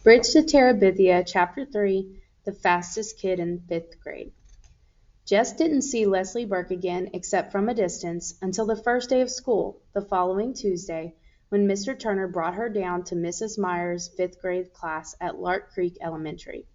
Bridge to Terabithia, Chapter 3, The Fastest Kid in 5th Grade. Jess didn't see Leslie Burke again, except from a distance, until the first day of school, the following Tuesday, when Mr. Turner brought her down to Mrs. Meyer's 5th grade class at Lark Creek Elementary.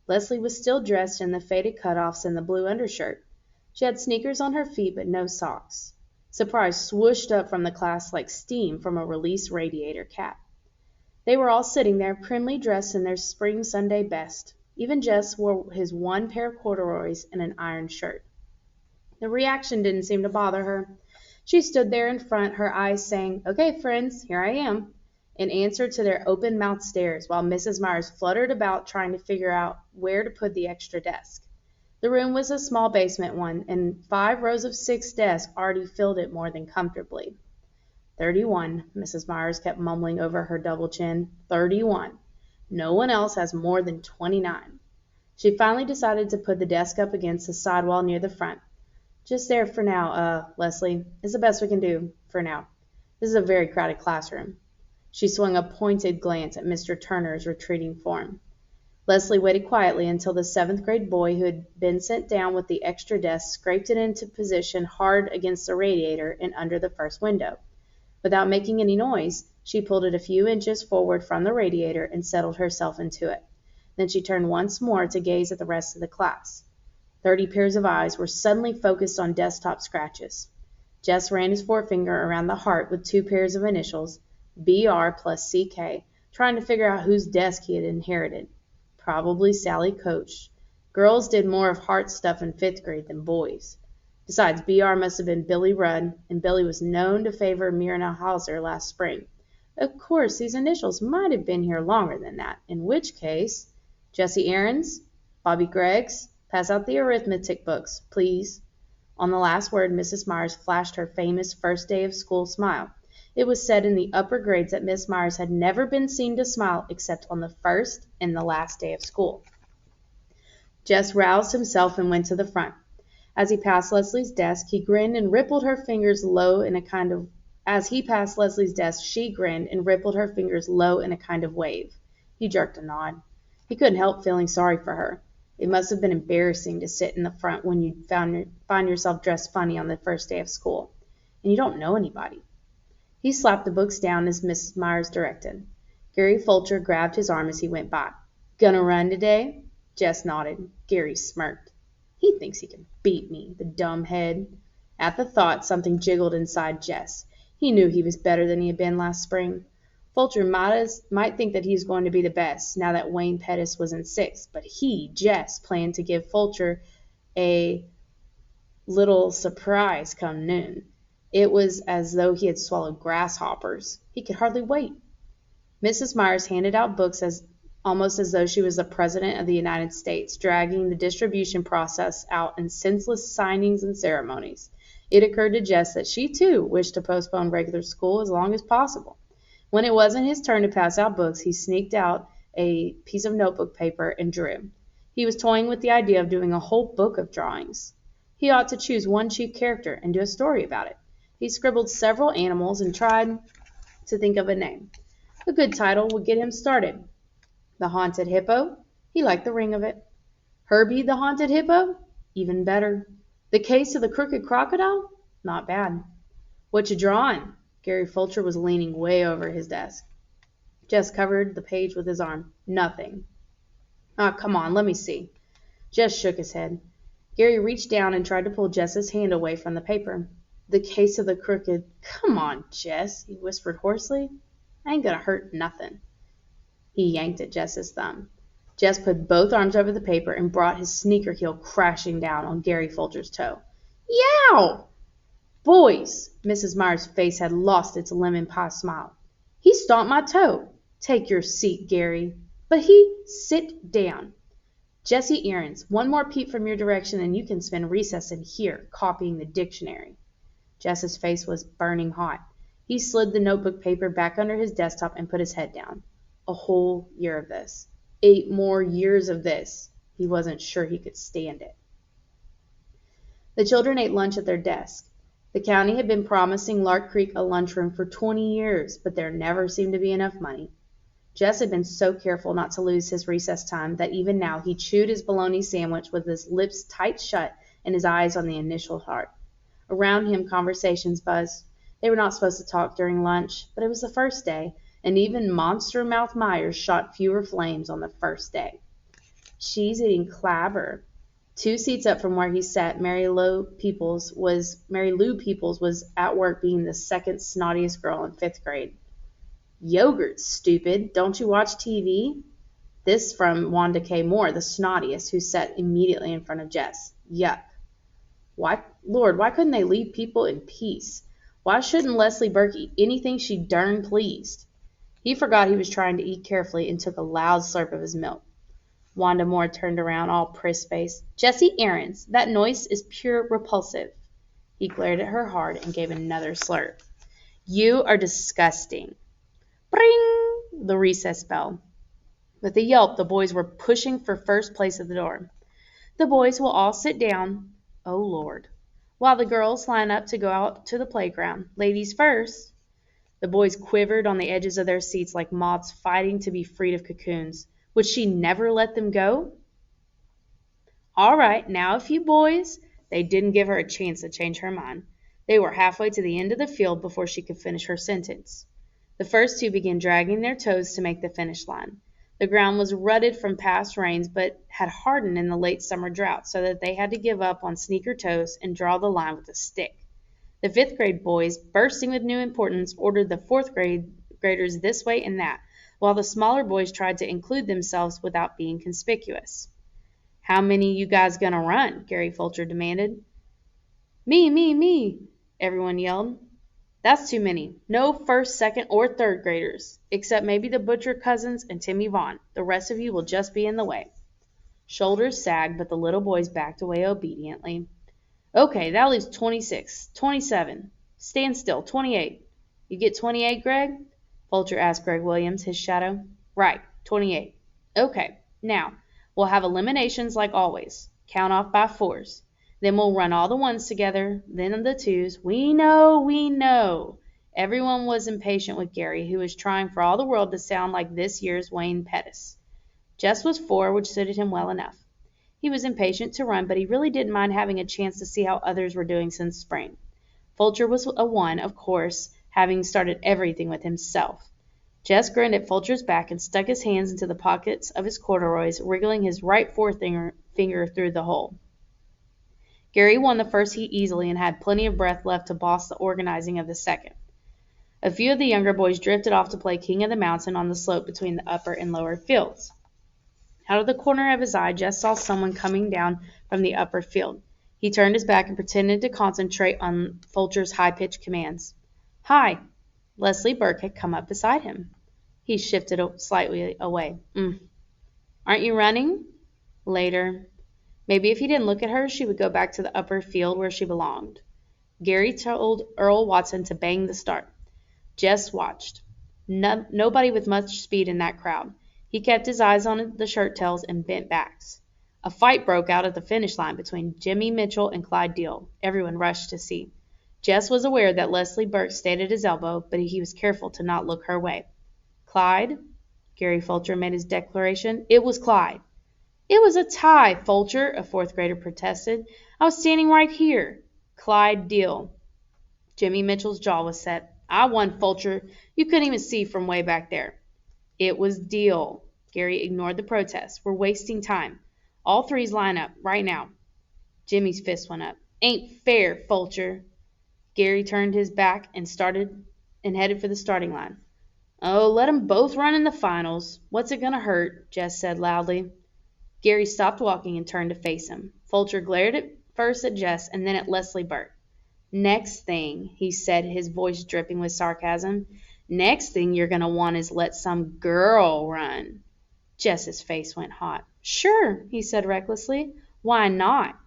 Leslie was still dressed in the faded cutoffs and the blue undershirt. She had sneakers on her feet but no socks. Surprise swooshed up from the class like steam from a released radiator cap. They were all sitting there, primly dressed in their spring Sunday best. Even Jess wore his one pair of corduroys and an ironed shirt. The reaction didn't seem to bother her. She stood there in front, her eyes saying, "Okay, friends, here I am," in answer to their open-mouthed stares, while Mrs. Myers fluttered about trying to figure out where to put the extra desk. The room was a small basement one, and 5 rows of 6 desks already filled it more than comfortably. 31, Mrs. Myers kept mumbling over her double chin. 31. No one else has more than 29. She finally decided to put the desk up against the side wall near the front. "Just there for now, Leslie. It's the best we can do, for now. This is a very crowded classroom." She swung a pointed glance at Mr. Turner's retreating form. Leslie waited quietly until the 7th grade boy who had been sent down with the extra desk scraped it into position hard against the radiator and under the first window. Without making any noise, she pulled it a few inches forward from the radiator and settled herself into it. Then she turned once more to gaze at the rest of the class. 30 pairs of eyes were suddenly focused on desktop scratches. Jess ran his forefinger around the heart with 2 pairs of initials, BR plus CK, trying to figure out whose desk he had inherited. Probably Sally Coach. Girls did more of heart stuff in 5th grade than boys. Besides, BR must have been Billy Rudd, and Billy was known to favor Myrna Hauser last spring. Of course, these initials might have been here longer than that, in which case, Jessie Aarons, Bobby Greggs, pass out the arithmetic books, please. On the last word, Mrs. Myers flashed her famous first day of school smile. It was said in the upper grades that Miss Myers had never been seen to smile except on the first and the last day of school. Jess roused himself and went to the front. As he passed Leslie's desk, he grinned and rippled her fingers low in a kind of she grinned and rippled her fingers low in a kind of wave. He jerked a nod. He couldn't help feeling sorry for her. It must have been embarrassing to sit in the front when you find yourself dressed funny on the first day of school, and you don't know anybody. He slapped the books down as Mrs. Myers directed. Gary Fulcher grabbed his arm as he went by. "Gonna run today?" Jess nodded. Gary smirked. "He thinks he can beat me, the dumb head." At the thought, something jiggled inside Jess. He knew he was better than he had been last spring. Fulcher might think that he was going to be the best, now that Wayne Pettis was in 6th, but he, Jess, planned to give Fulcher a little surprise come noon. It was as though he had swallowed grasshoppers. He could hardly wait. Mrs. Myers handed out books almost as though she was the President of the United States, dragging the distribution process out in senseless signings and ceremonies. It occurred to Jess that she, too, wished to postpone regular school as long as possible. When it wasn't his turn to pass out books, he sneaked out a piece of notebook paper and drew. He was toying with the idea of doing a whole book of drawings. He ought to choose one chief character and do a story about it. He scribbled several animals and tried to think of a name. A good title would get him started. The Haunted Hippo? He liked the ring of it. Herbie the Haunted Hippo? Even better. The Case of the Crooked Crocodile? Not bad. "What you drawing?" Gary Fulcher was leaning way over his desk. Jess covered the page with his arm. "Nothing." Come on, let me see." Jess shook his head. Gary reached down and tried to pull Jess's hand away from the paper. "The Case of the Crooked—" "Come on, Jess," he whispered hoarsely. "I ain't gonna hurt nothing." He yanked at Jess's thumb. Jess put both arms over the paper and brought his sneaker heel crashing down on Gary Fulcher's toe. "Yow!" "Boys!" Mrs. Myers' face had lost its lemon pie smile. "He stomped my toe." "Take your seat, Gary." "But sit down." "Jessie Aarons, one more peep from your direction and you can spend recess in here, copying the dictionary." Jess's face was burning hot. He slid the notebook paper back under his desktop and put his head down. A whole year of this. 8 more years of this. He wasn't sure he could stand it. The children ate lunch at their desk. The county had been promising Lark Creek a lunchroom for 20 years, but there never seemed to be enough money. Jess had been so careful not to lose his recess time that even now he chewed his bologna sandwich with his lips tight shut and his eyes on the initial heart. Around him conversations buzzed. They were not supposed to talk during lunch, but it was the first day, and even Monster Mouth Myers shot fewer flames on the first day. She's eating clabber. 2 seats up from where he sat, Mary Lou Peoples was at work being the second snottiest girl in 5th grade. Yogurt, stupid. Don't you watch TV? This from Wanda K. Moore, the snottiest, who sat immediately in front of Jess. Yuck. Why couldn't they leave people in peace? Why shouldn't Leslie Burke eat anything she darn pleased? He forgot he was trying to eat carefully and took a loud slurp of his milk. Wanda Moore turned around, all priss-faced. Jessie Aarons, that noise is pure repulsive. He glared at her hard and gave another slurp. You are disgusting. Bring! The recess bell. With a yelp, the boys were pushing for first place at the door. The boys will all sit down. Oh, Lord. While the girls line up to go out to the playground. Ladies first. The boys quivered on the edges of their seats like moths fighting to be freed of cocoons. Would she never let them go? All right, now if you boys. They didn't give her a chance to change her mind. They were halfway to the end of the field before she could finish her sentence. The first 2 began dragging their toes to make the finish line. The ground was rutted from past rains, but had hardened in the late summer drought, so that they had to give up on sneaker toes and draw the line with a stick. The 5th grade boys, bursting with new importance, ordered the 4th graders this way and that, while the smaller boys tried to include themselves without being conspicuous. How many you guys gonna run? Gary Fulcher demanded. Me, everyone yelled. That's too many. No 1st, 2nd, or 3rd graders, except maybe the Butcher cousins and Timmy Vaughn. The rest of you will just be in the way. Shoulders sagged, but the little boys backed away obediently. Okay, that leaves 26, 27. Stand still, 28. You get 28, Greg? Fulcher asked Greg Williams, his shadow. Right, 28. Okay, now, we'll have eliminations like always. Count off by 4s. Then we'll run all the 1s together, then the 2s. We know. Everyone was impatient with Gary, who was trying for all the world to sound like this year's Wayne Pettis. Jess was 4, which suited him well enough. He was impatient to run, but he really didn't mind having a chance to see how others were doing since spring. Fulcher was a 1, of course, having started everything with himself. Jess grinned at Fulcher's back and stuck his hands into the pockets of his corduroys, wriggling his right forefinger through the hole. Gary won the first heat easily and had plenty of breath left to boss the organizing of the second. A few of the younger boys drifted off to play King of the Mountain on the slope between the upper and lower fields. Out of the corner of his eye, Jess saw someone coming down from the upper field. He turned his back and pretended to concentrate on Fulcher's high-pitched commands. Hi! Leslie Burke had come up beside him. He shifted slightly away. Aren't you running? Later. Maybe if he didn't look at her, she would go back to the upper field where she belonged. Gary told Earl Watson to bang the start. Jess watched. Nobody with much speed in that crowd. He kept his eyes on the shirt tails and bent backs. A fight broke out at the finish line between Jimmy Mitchell and Clyde Deal. Everyone rushed to see. Jess was aware that Leslie Burke stayed at his elbow, but he was careful to not look her way. Clyde? Gary Fulcher made his declaration. It was Clyde. It was a tie, Fulcher, a 4th grader protested. I was standing right here. Clyde Deal. Jimmy Mitchell's jaw was set. I won, Fulcher. You couldn't even see from way back there. It was Deal. Gary ignored the protest. We're wasting time. All 3s line up, right now. Jimmy's fist went up. Ain't fair, Fulcher. Gary turned his back and headed for the starting line. Oh, let 'em both run in the finals. What's it gonna hurt? Jess said loudly. Gary stopped walking and turned to face him. Fulcher glared first at Jess and then at Leslie Burke. Next thing, he said, his voice dripping with sarcasm, next thing you're going to want is let some girl run. Jess's face went hot. Sure, he said recklessly. Why not?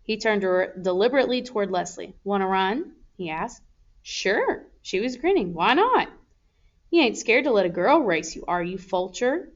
He turned deliberately toward Leslie. Want to run? He asked. Sure, she was grinning. Why not? You ain't scared to let a girl race you, are you, Fulcher?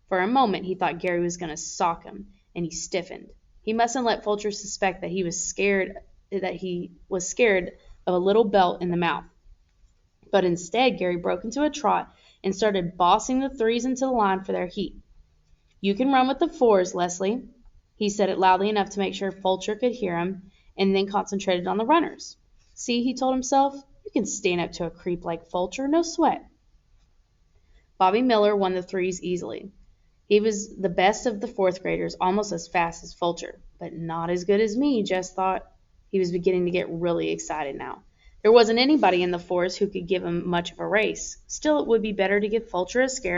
For a moment he thought Gary was going to sock him, and he stiffened. He mustn't let Fulcher suspect that he was scared of a little belt in the mouth. But instead, Gary broke into a trot and started bossing the threes into the line for their heat. "You can run with the fours, Leslie." He said it loudly enough to make sure Fulcher could hear him, and then concentrated on the runners. "See," he told himself, "you can stand up to a creep like Fulcher, no sweat." Bobby Miller won the threes easily. He was the best of the fourth graders, almost as fast as Fulcher, but not as good as me, Jess thought. He was beginning to get really excited now. There wasn't anybody in the fours who could give him much of a race. Still, it would be better to give Fulcher a scare